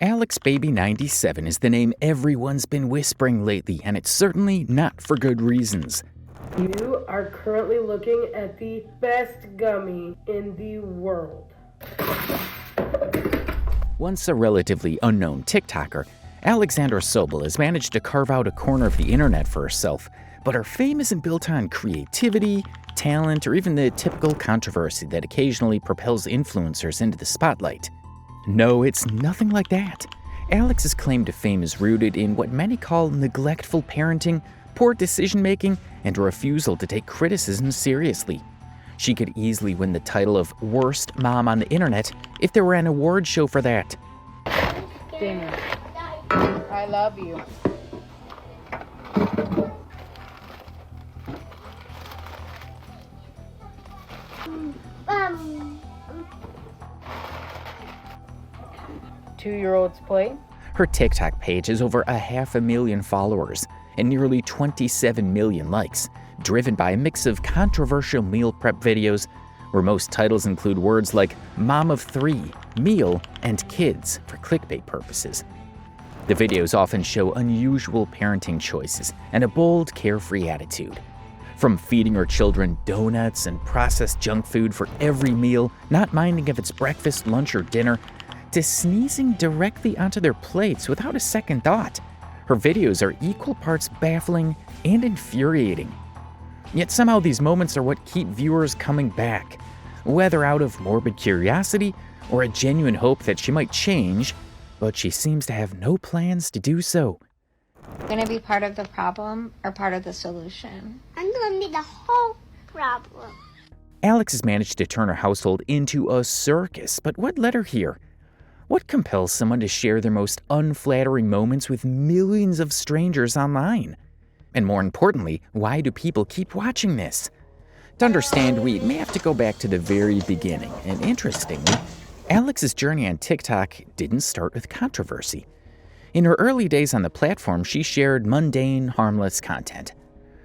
Alex Baby 97 is the name everyone's been whispering lately, and it's certainly not for good reasons. You are currently looking at the best gummy in the world. Once a relatively unknown TikToker, Alexandra Sabol has managed to carve out a corner of the internet for herself, but her fame isn't built on creativity, talent, or even the typical controversy that occasionally propels influencers into the spotlight. No, it's nothing like that. Alex's claim to fame is rooted in what many call neglectful parenting, poor decision-making, and a refusal to take criticism seriously. She could easily win the title of Worst Mom on the Internet if there were an award show for that. Dinner. I love you. Two-year-olds play. Her TikTok page has over 500,000 followers and nearly 27 million likes, driven by a mix of controversial meal prep videos where most titles include words like mom of 3, meal, and kids for clickbait purposes. The videos often show unusual parenting choices and a bold, carefree attitude. From feeding her children donuts and processed junk food for every meal, not minding if it's breakfast, lunch, or dinner, to sneezing directly onto their plates without a second thought. Her videos are equal parts baffling and infuriating. Yet somehow these moments are what keep viewers coming back, whether out of morbid curiosity or a genuine hope that she might change, but she seems to have no plans to do so. Going to be part of the problem or part of the solution? I'm going to be the whole problem. Alex has managed to turn her household into a circus, but what led her here? What compels someone to share their most unflattering moments with millions of strangers online? And more importantly, why do people keep watching this? To understand, we may have to go back to the very beginning. And interestingly, Alex's journey on TikTok didn't start with controversy. In her early days on the platform, she shared mundane, harmless content,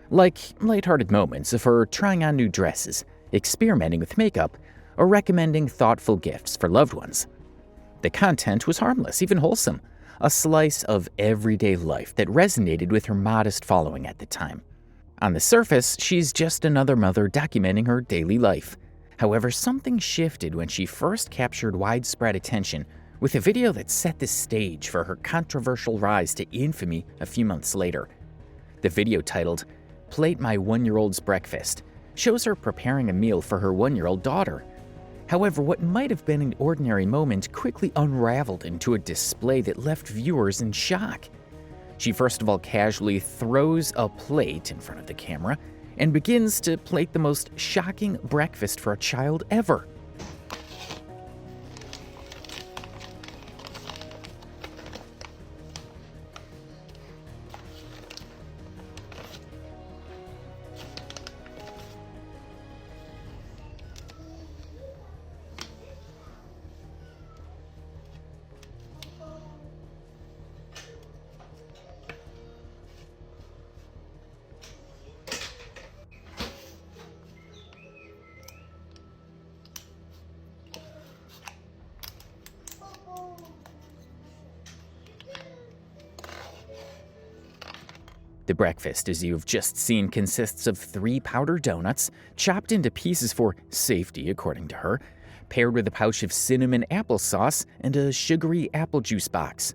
like lighthearted moments of her trying on new dresses, experimenting with makeup, or recommending thoughtful gifts for loved ones. The content was harmless, even wholesome, a slice of everyday life that resonated with her modest following at the time. On the surface, she's just another mother documenting her daily life. However, something shifted when she first captured widespread attention with a video that set the stage for her controversial rise to infamy a few months later. The video, titled "Plate My 1-Year-Old's Breakfast," shows her preparing a meal for her 1-year-old daughter. However, what might have been an ordinary moment quickly unraveled into a display that left viewers in shock. She first of all casually throws a plate in front of the camera and begins to plate the most shocking breakfast for a child ever. The breakfast, as you've just seen, consists of 3 powdered donuts, chopped into pieces for safety, according to her, paired with a pouch of cinnamon applesauce and a sugary apple juice box.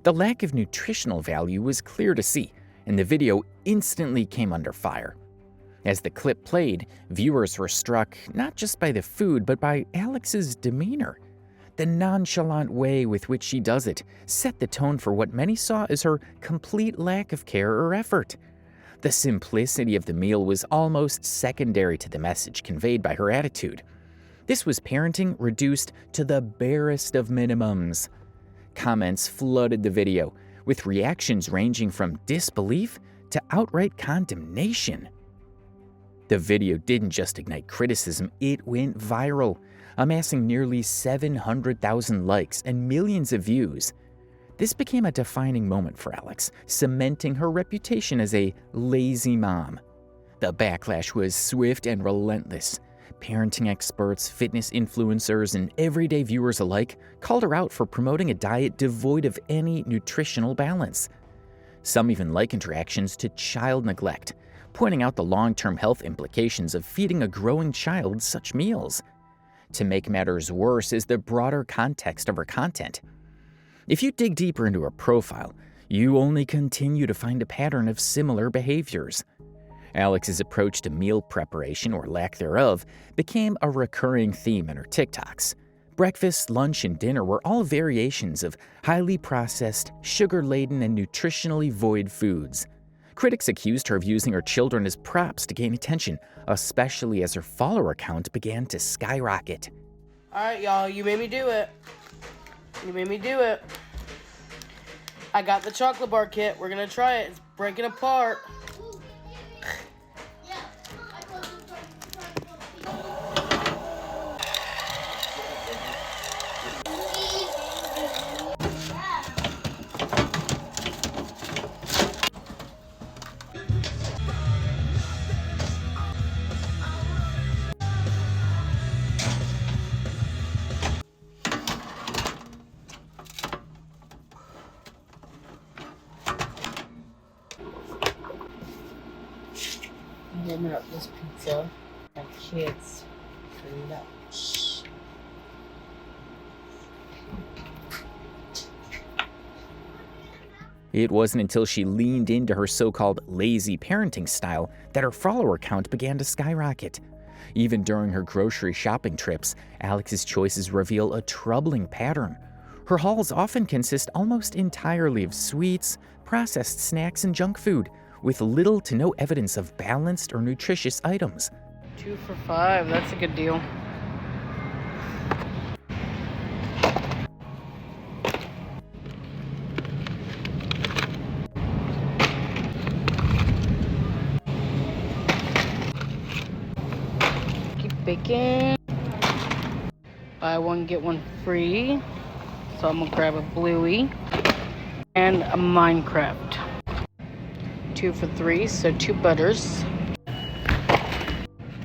The lack of nutritional value was clear to see, and the video instantly came under fire. As the clip played, viewers were struck not just by the food, but by Alex's demeanor. The nonchalant way with which she does it set the tone for what many saw as her complete lack of care or effort. The simplicity of the meal was almost secondary to the message conveyed by her attitude. This was parenting reduced to the barest of minimums. Comments flooded the video, with reactions ranging from disbelief to outright condemnation. The video didn't just ignite criticism, it went viral, amassing nearly 700,000 likes and millions of views. This became a defining moment for Alex, cementing her reputation as a lazy mom. The backlash was swift and relentless. Parenting experts, fitness influencers, and everyday viewers alike called her out for promoting a diet devoid of any nutritional balance. Some even likened her actions to child neglect, pointing out the long-term health implications of feeding a growing child such meals. To make matters worse is the broader context of her content. If you dig deeper into her profile, you only continue to find a pattern of similar behaviors. Alex's approach to meal preparation, or lack thereof, became a recurring theme in her TikToks. Breakfast, lunch, and dinner were all variations of highly processed, sugar-laden, and nutritionally void foods. Critics accused her of using her children as props to gain attention, especially as her follower count began to skyrocket. All right, y'all, you made me do it. You made me do it. I got the chocolate bar kit. We're gonna try it. It's breaking apart. I'm warming up this pizza. My kids for lunch. It wasn't until she leaned into her so-called lazy parenting style that her follower count began to skyrocket. Even during her grocery shopping trips, Alex's choices reveal a troubling pattern. Her hauls often consist almost entirely of sweets, processed snacks, and junk food, with little to no evidence of balanced or nutritious items. 2 for $5, that's a good deal. Keep baking. Buy one, get one free. So I'm gonna grab a Bluey and a Minecraft. 2 for $3, so 2 butters.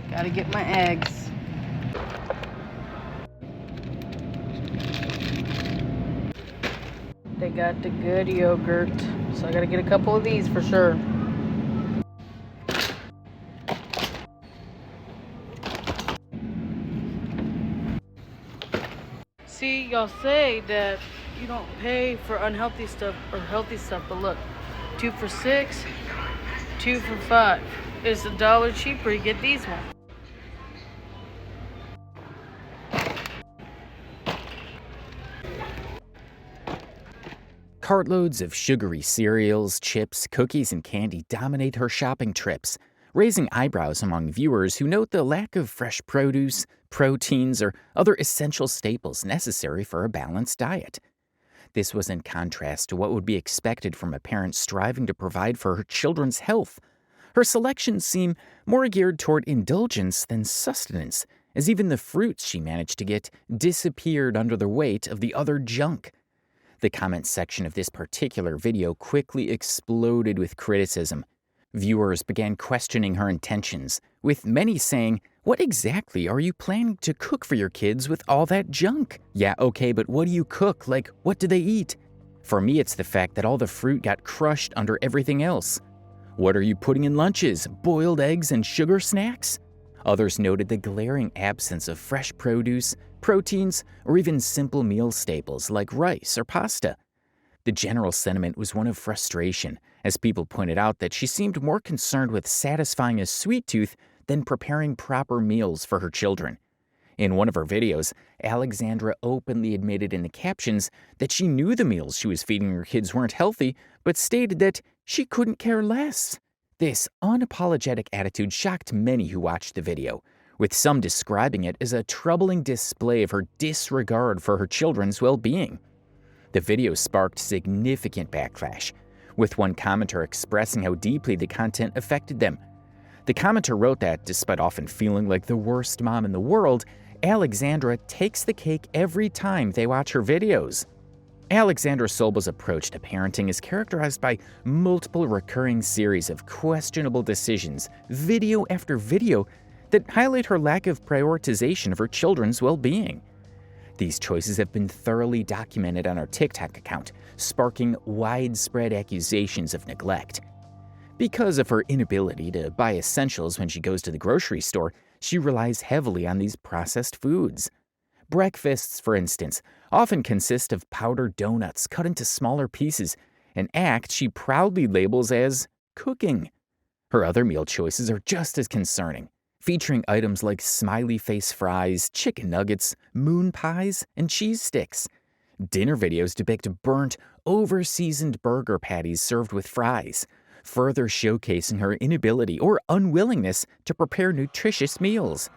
Gotta get my eggs. They got the good yogurt, so I gotta get a couple of these for sure. See, y'all say that you don't pay for unhealthy stuff or healthy stuff, but look, 2 for $6, 2 for $5. It's $1 cheaper to get these ones. Cartloads of sugary cereals, chips, cookies, and candy dominate her shopping trips, raising eyebrows among viewers who note the lack of fresh produce, proteins, or other essential staples necessary for a balanced diet. This was in contrast to what would be expected from a parent striving to provide for her children's health. Her selections seem more geared toward indulgence than sustenance, as even the fruits she managed to get disappeared under the weight of the other junk. The comment section of this particular video quickly exploded with criticism. Viewers began questioning her intentions, with many saying, "What exactly are you planning to cook for your kids with all that junk? Yeah, okay, but what do you cook? Like, what do they eat?" For me, it's the fact that all the fruit got crushed under everything else. What are you putting in lunches? Boiled eggs and sugar snacks? Others noted the glaring absence of fresh produce, proteins, or even simple meal staples like rice or pasta. The general sentiment was one of frustration, as people pointed out that she seemed more concerned with satisfying a sweet tooth than preparing proper meals for her children. In one of her videos, Alexandra openly admitted in the captions that she knew the meals she was feeding her kids weren't healthy, but stated that she couldn't care less. This unapologetic attitude shocked many who watched the video, with some describing it as a troubling display of her disregard for her children's well-being. The video sparked significant backlash, with one commenter expressing how deeply the content affected them. The commenter wrote that, despite often feeling like the worst mom in the world, Alexandra takes the cake every time they watch her videos. Alexandra Sabol's approach to parenting is characterized by multiple recurring series of questionable decisions, video after video, that highlight her lack of prioritization of her children's well-being. These choices have been thoroughly documented on her TikTok account, sparking widespread accusations of neglect. Because of her inability to buy essentials when she goes to the grocery store, she relies heavily on these processed foods. Breakfasts, for instance, often consist of powdered donuts cut into smaller pieces, an act she proudly labels as cooking. Her other meal choices are just as concerning, featuring items like smiley face fries, chicken nuggets, moon pies, and cheese sticks. Dinner videos depict burnt, over-seasoned burger patties served with fries, further showcasing her inability or unwillingness to prepare nutritious meals.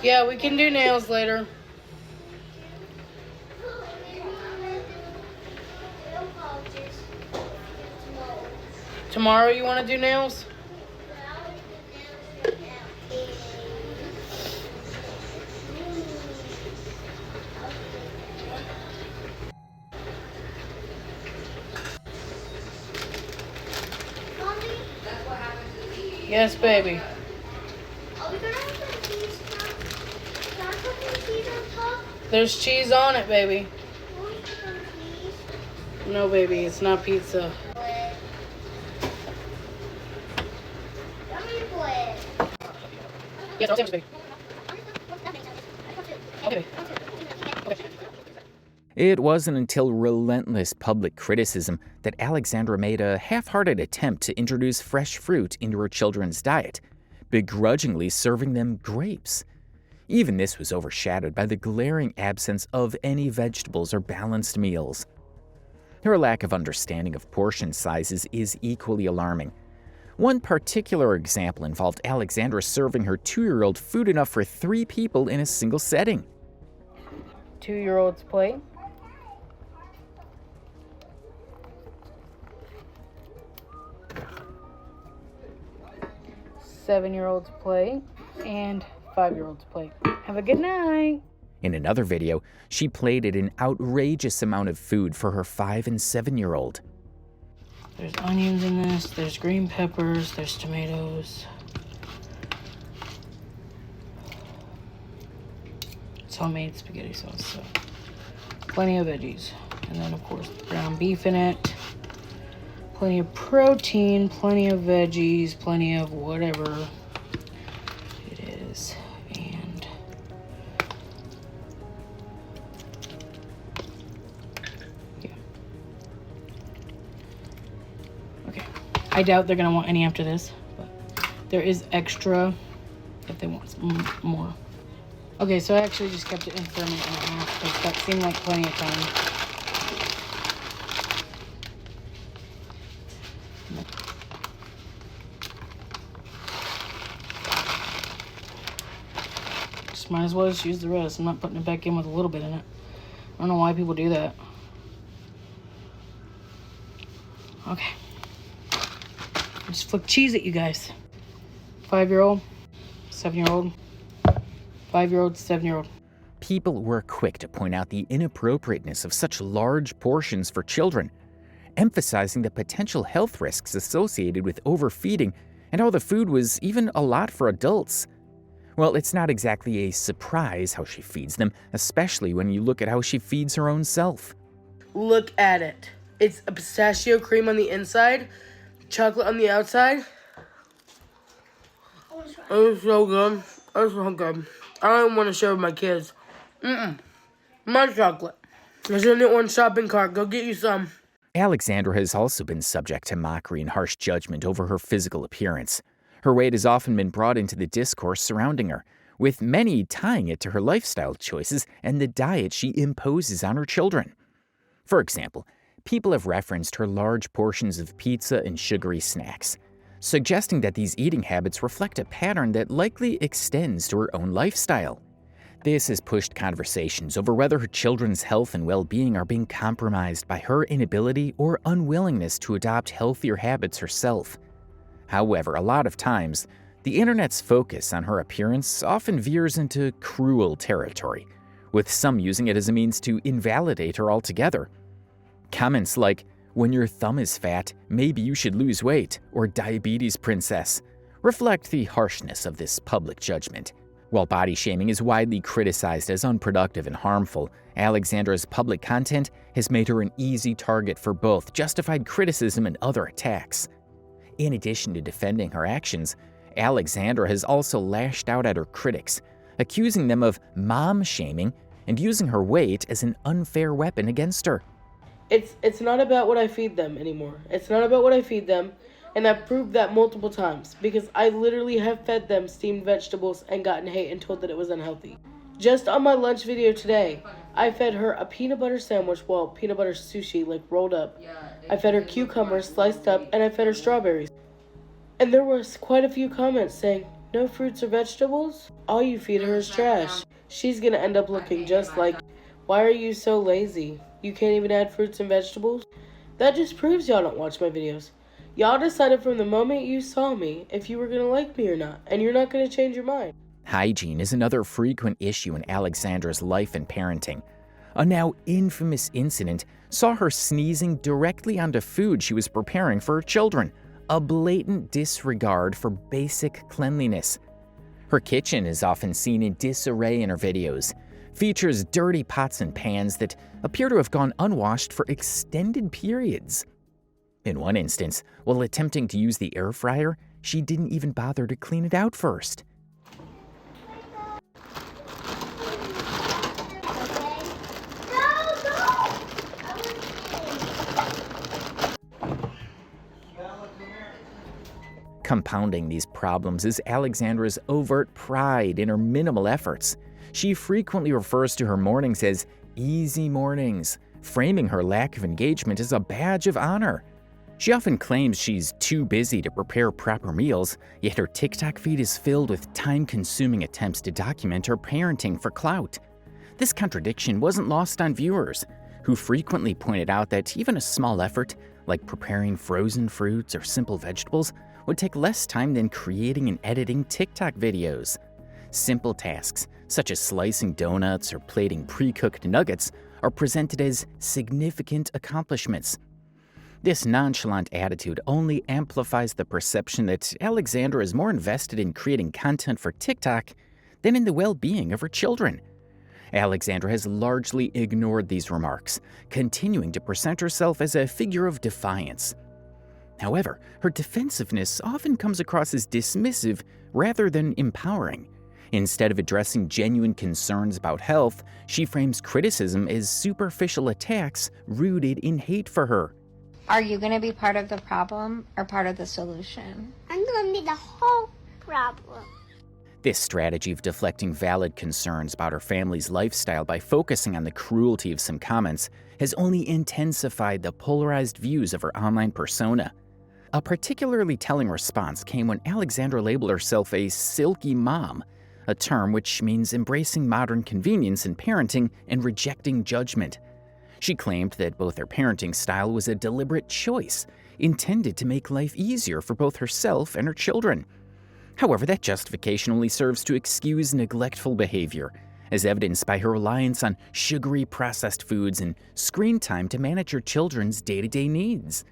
Yeah, we can do nails later. Tomorrow you want to do nails? Yes, baby. Are we gonna have the cheese now? Can I put the cheese on top? There's cheese on it, baby. Can we put some cheese? No, baby, it's not pizza. Yummy bread. Yes, I'll take it, baby. Okay, baby. It wasn't until relentless public criticism that Alexandra made a half-hearted attempt to introduce fresh fruit into her children's diet, begrudgingly serving them grapes. Even this was overshadowed by the glaring absence of any vegetables or balanced meals. Her lack of understanding of portion sizes is equally alarming. One particular example involved Alexandra serving her 2-year-old food enough for 3 people in a single setting. 2-year-old's plate. Seven-year-old's plate and 5-year-old's plate. Have a good night. In another video, she plated an outrageous amount of food for her 5- and 7-year-old. There's onions in this, there's green peppers, there's tomatoes. It's homemade spaghetti sauce, so plenty of veggies. And then, of course, ground beef in it. Plenty of protein, plenty of veggies, plenty of whatever it is. And yeah. Okay. I doubt they're going to want any after this, but there is extra if they want some more. Okay, so I actually just kept it in for a minute and a half because that seemed like plenty of time. Just might as well just use the rest. I'm not putting it back in with a little bit in it. I don't know why people do that. Okay. I just flick cheese at you guys. 5-year-old, 7-year-old, 5-year-old, 7-year-old. People were quick to point out the inappropriateness of such large portions for children, emphasizing the potential health risks associated with overfeeding and how the food was even a lot for adults. Well, it's not exactly a surprise how she feeds them, especially when you look at how she feeds her own self. Look at it. It's a pistachio cream on the inside, chocolate on the outside. It's so good. It's so good. I don't want to share with my kids. My chocolate. There's in the orange shopping cart. Go get you some. Alexandra has also been subject to mockery and harsh judgment over her physical appearance. Her weight has often been brought into the discourse surrounding her, with many tying it to her lifestyle choices and the diet she imposes on her children. For example, people have referenced her large portions of pizza and sugary snacks, suggesting that these eating habits reflect a pattern that likely extends to her own lifestyle. This has pushed conversations over whether her children's health and well-being are being compromised by her inability or unwillingness to adopt healthier habits herself. However, a lot of times, the internet's focus on her appearance often veers into cruel territory, with some using it as a means to invalidate her altogether. Comments like, "When your thumb is fat, maybe you should lose weight," or "diabetes princess," reflect the harshness of this public judgment. While body shaming is widely criticized as unproductive and harmful, Alexandra's public content has made her an easy target for both justified criticism and other attacks. In addition to defending her actions, Alexandra has also lashed out at her critics, accusing them of mom-shaming and using her weight as an unfair weapon against her. It's not about what I feed them anymore. It's not about what I feed them, and I've proved that multiple times because I literally have fed them steamed vegetables and gotten hate and told that it was unhealthy. Just on my lunch video today, I fed her a peanut butter sandwich, well, peanut butter sushi, like rolled up. I fed her cucumbers sliced up, and I fed her strawberries. And there was quite a few comments saying, "No fruits or vegetables? All you feed her is trash. She's gonna end up looking just like, why are you so lazy? You can't even add fruits and vegetables?" That just proves y'all don't watch my videos. Y'all decided from the moment you saw me if you were gonna like me or not, and you're not gonna change your mind. Hygiene is another frequent issue in Alexandra's life and parenting. A now infamous incident saw her sneezing directly onto food she was preparing for her children, a blatant disregard for basic cleanliness. Her kitchen is often seen in disarray in her videos, features dirty pots and pans that appear to have gone unwashed for extended periods. In one instance, while attempting to use the air fryer, she didn't even bother to clean it out first. Compounding these problems is Alexandra's overt pride in her minimal efforts. She frequently refers to her mornings as easy mornings, framing her lack of engagement as a badge of honor. She often claims she's too busy to prepare proper meals, yet her TikTok feed is filled with time-consuming attempts to document her parenting for clout. This contradiction wasn't lost on viewers, who frequently pointed out that even a small effort, like preparing frozen fruits or simple vegetables, would take less time than creating and editing TikTok videos. Simple tasks, such as slicing donuts or plating pre-cooked nuggets, are presented as significant accomplishments. This nonchalant attitude only amplifies the perception that Alexandra is more invested in creating content for TikTok than in the well-being of her children. Alexandra has largely ignored these remarks, continuing to present herself as a figure of defiance. However, her defensiveness often comes across as dismissive rather than empowering. Instead of addressing genuine concerns about health, she frames criticism as superficial attacks rooted in hate for her. Are you going to be part of the problem or part of the solution? I'm gonna be the whole problem. This strategy of deflecting valid concerns about her family's lifestyle by focusing on the cruelty of some comments has only intensified the polarized views of her online persona. A particularly telling response came when Alexandra labeled herself a silky mom, a term which means embracing modern convenience in parenting and rejecting judgment. She claimed that both her parenting style was a deliberate choice, intended to make life easier for both herself and her children. However, that justification only serves to excuse neglectful behavior, as evidenced by her reliance on sugary processed foods and screen time to manage her children's day-to-day needs.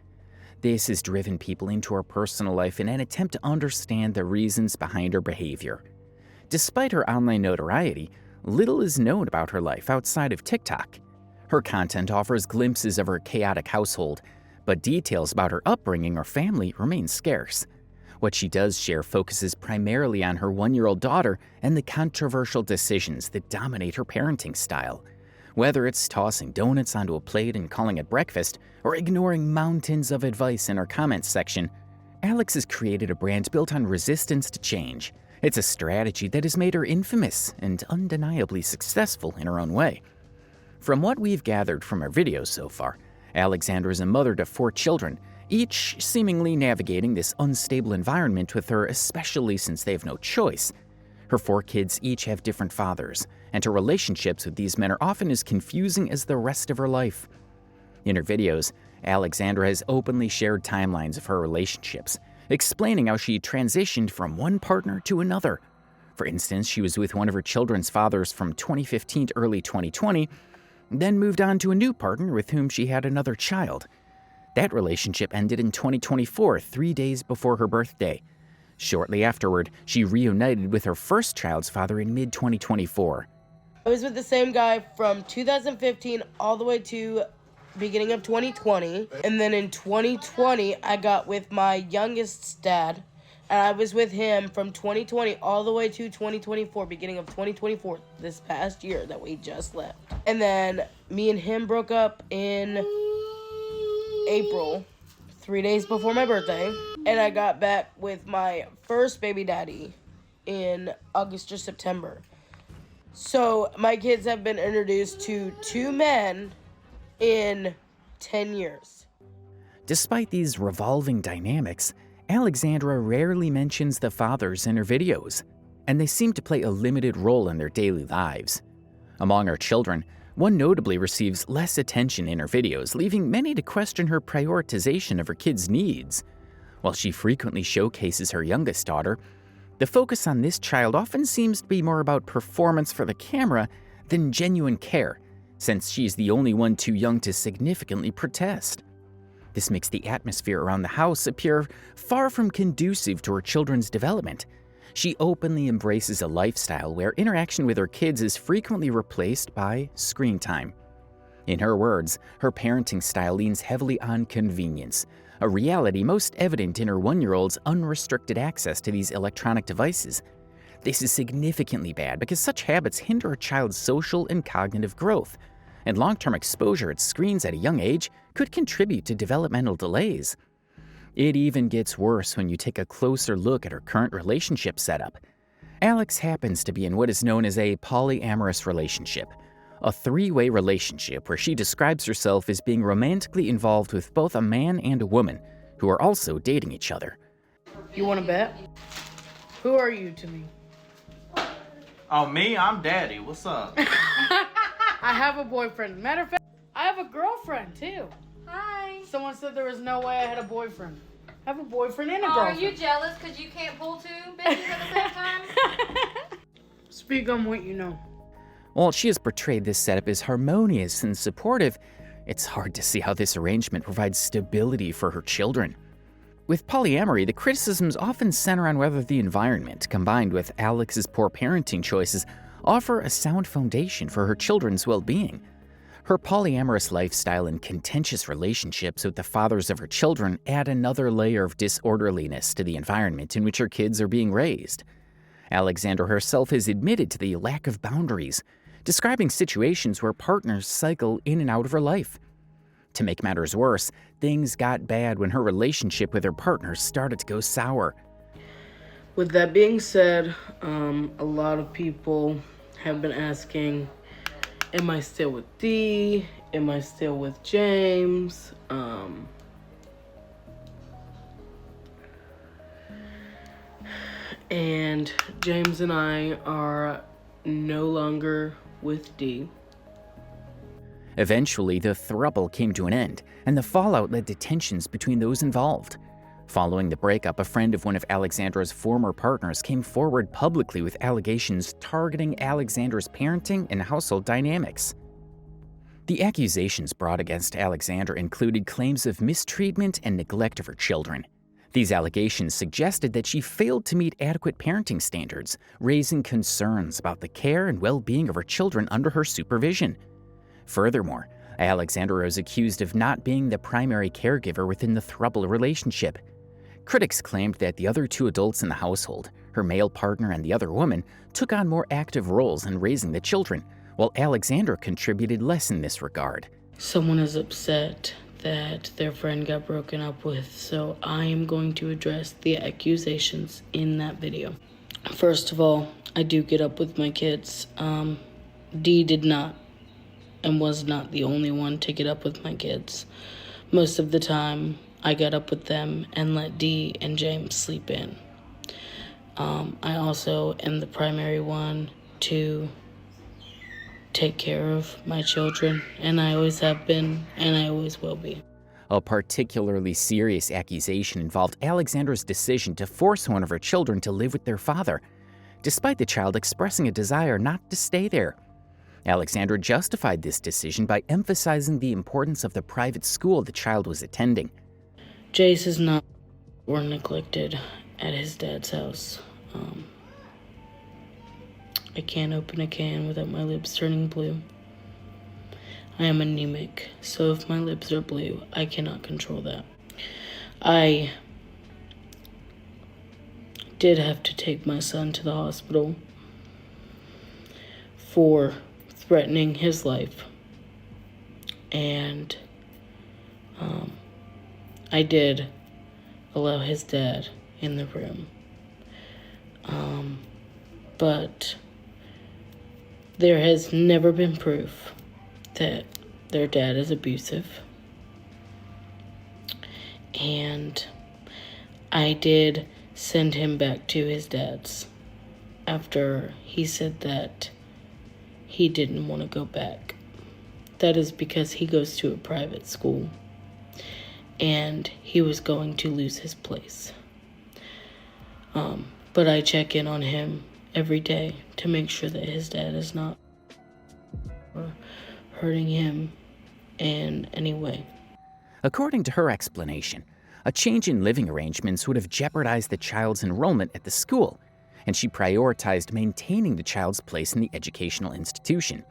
This has driven people into her personal life in an attempt to understand the reasons behind her behavior. Despite her online notoriety, little is known about her life outside of TikTok. Her content offers glimpses of her chaotic household, but details about her upbringing or family remain scarce. What she does share focuses primarily on her 1-year-old daughter and the controversial decisions that dominate her parenting style. Whether it's tossing donuts onto a plate and calling it breakfast, or ignoring mountains of advice in her comments section, Alex has created a brand built on resistance to change. It's a strategy that has made her infamous and undeniably successful in her own way. From what we've gathered from her videos so far, Alexandra is a mother to 4 children, each seemingly navigating this unstable environment with her, especially since they have no choice. Her 4 kids each have different fathers, and her relationships with these men are often as confusing as the rest of her life. In her videos, Alexandra has openly shared timelines of her relationships, explaining how she transitioned from one partner to another. For instance, she was with one of her children's fathers from 2015 to early 2020, then moved on to a new partner with whom she had another child. That relationship ended in 2024, 3 days before her birthday. Shortly afterward, she reunited with her first child's father in mid-2024. I was with the same guy from 2015 all the way to beginning of 2020. And then in 2020, I got with my youngest dad. And I was with him from 2020 all the way to 2024, beginning of 2024, this past year that we just left. And then me and him broke up in April, 3 days before my birthday. And I got back with my first baby daddy in August or September. So my kids have been introduced to 2 men in 10 years. Despite these revolving dynamics, Alexandra rarely mentions the fathers in her videos, and they seem to play a limited role in their daily lives. Among her children, one notably receives less attention in her videos, leaving many to question her prioritization of her kids' needs. While she frequently showcases her youngest daughter, the focus on this child often seems to be more about performance for the camera than genuine care, since she's the only one too young to significantly protest. This makes the atmosphere around the house appear far from conducive to her children's development. She openly embraces a lifestyle where interaction with her kids is frequently replaced by screen time. In her words, her parenting style leans heavily on convenience, a reality most evident in her 1-year-old's unrestricted access to these electronic devices. This is significantly bad because such habits hinder a child's social and cognitive growth, and long-term exposure at screens at a young age could contribute to developmental delays. It even gets worse when you take a closer look at her current relationship setup. Alex happens to be in what is known as a polyamorous relationship, a 3-way relationship where she describes herself as being romantically involved with both a man and a woman who are also dating each other. You want to bet? Who are you to me? Oh, me? I'm daddy. What's up? I have a boyfriend. Matter of fact, I have a girlfriend too. Hi. Someone said there was no way I had a boyfriend. I have a boyfriend and a Oh, are girlfriend. you jealous because you can't pull 2 bitches at the same time? Speak on what you know. While she has portrayed this setup as harmonious and supportive, it's hard to see how this arrangement provides stability for her children. With polyamory, the criticisms often center on whether the environment, combined with Alex's poor parenting choices, offer a sound foundation for her children's well-being. Her polyamorous lifestyle and contentious relationships with the fathers of her children add another layer of disorderliness to the environment in which her kids are being raised. Alexandra herself has admitted to the lack of boundaries, describing situations where partners cycle in and out of her life. To make matters worse, things got bad when her relationship with her partner started to go sour. With that being said, a lot of people have been asking, am I still with Dee? Am I still with James? And James and I are no longer with Dee. Eventually, the throuple came to an end, and the fallout led to tensions between those involved. Following the breakup, a friend of one of Alexandra's former partners came forward publicly with allegations targeting Alexandra's parenting and household dynamics. The accusations brought against Alexandra included claims of mistreatment and neglect of her children. These allegations suggested that she failed to meet adequate parenting standards, raising concerns about the care and well-being of her children under her supervision. Furthermore, Alexandra was accused of not being the primary caregiver within the throuple relationship. Critics claimed that the other 2 adults in the household, her male partner and the other woman, took on more active roles in raising the children, while Alexandra contributed less in this regard. Someone is upset that their friend got broken up with, so I am going to address the accusations in that video. First of all, I do get up with my kids. Dee did not and was not the only one to get up with my kids. Most of the time, I got up with them and let Dee and James sleep in. I also am the primary one to take care of my children, and I always have been, and I always will be. A particularly serious accusation involved Alexandra's decision to force one of her children to live with their father. despite the child expressing a desire not to stay there. Alexandra justified this decision by emphasizing the importance of the private school the child was attending. Jace is not or neglected at his dad's house. I can't open a can without my lips turning blue. I am anemic, so if my lips are blue, I cannot control that. I did have to take my son to the hospital for threatening his life. And I did allow his dad in the room. But there has never been proof that their dad is abusive. And I did send him back to his dad's after he said that he didn't want to go back. That is because he goes to a private school and he was going to lose his place. But I check in on him every day to make sure that his dad is not hurting him in any way. According to her explanation, a change in living arrangements would have jeopardized the child's enrollment at the school, and she prioritized maintaining the child's place in the educational institution.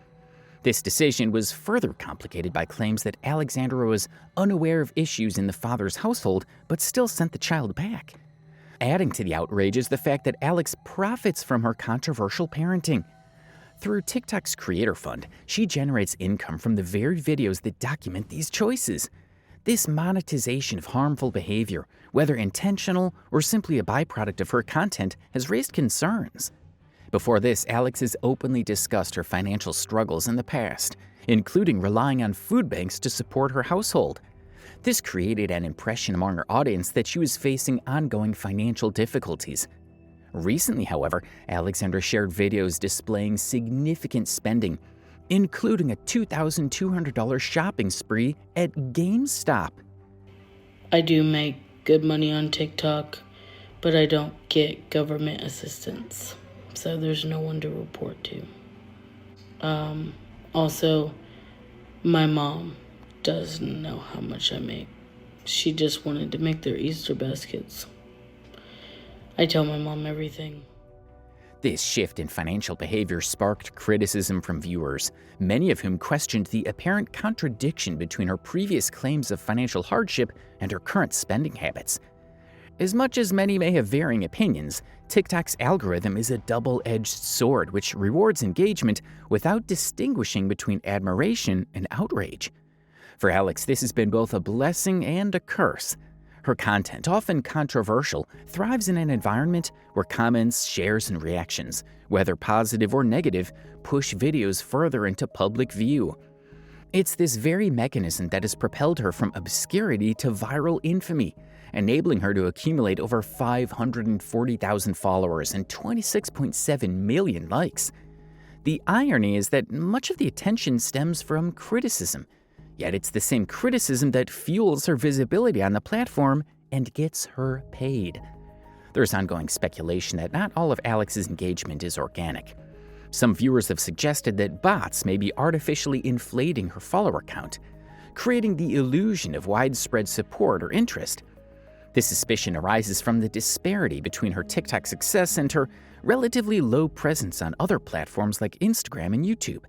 This decision was further complicated by claims that Alexandra was unaware of issues in the father's household but still sent the child back. Adding to the outrage is the fact that Alex profits from her controversial parenting. Through TikTok's Creator Fund, she generates income from the very videos that document these choices. This monetization of harmful behavior, whether intentional or simply a byproduct of her content, has raised concerns. Before this, Alex has openly discussed her financial struggles in the past, including relying on food banks to support her household. This created an impression among her audience that she was facing ongoing financial difficulties. Recently, however, Alexandra shared videos displaying significant spending, including a $2,200 shopping spree at GameStop. I do make good money on TikTok, but I don't get government assistance, so there's no one to report to. Also, my mom doesn't know how much I make. She just wanted to make their Easter baskets. I tell my mom everything. This shift in financial behavior sparked criticism from viewers, many of whom questioned the apparent contradiction between her previous claims of financial hardship and her current spending habits. As much as many may have varying opinions, TikTok's algorithm is a double-edged sword which rewards engagement without distinguishing between admiration and outrage. For Alex, this has been both a blessing and a curse. Her content, often controversial, thrives in an environment where comments, shares, and reactions, whether positive or negative, push videos further into public view. It's this very mechanism that has propelled her from obscurity to viral infamy, enabling her to accumulate over 540,000 followers and 26.7 million likes. The irony is that much of the attention stems from criticism, yet it's the same criticism that fuels her visibility on the platform and gets her paid. There's ongoing speculation that not all of Alex's engagement is organic. Some viewers have suggested that bots may be artificially inflating her follower count, creating the illusion of widespread support or interest. This suspicion arises from the disparity between her TikTok success and her relatively low presence on other platforms like Instagram and YouTube.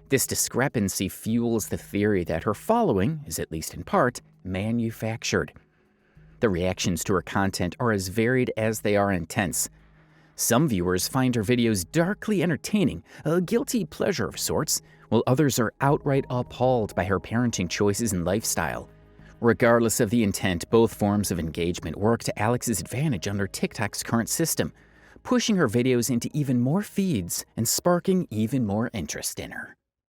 This discrepancy fuels the theory that her following is, at least in part, manufactured. The reactions to her content are as varied as they are intense. Some viewers find her videos darkly entertaining, a guilty pleasure of sorts, while others are outright appalled by her parenting choices and lifestyle. Regardless of the intent, both forms of engagement work to Alex's advantage under TikTok's current system, pushing her videos into even more feeds and sparking even more interest in her.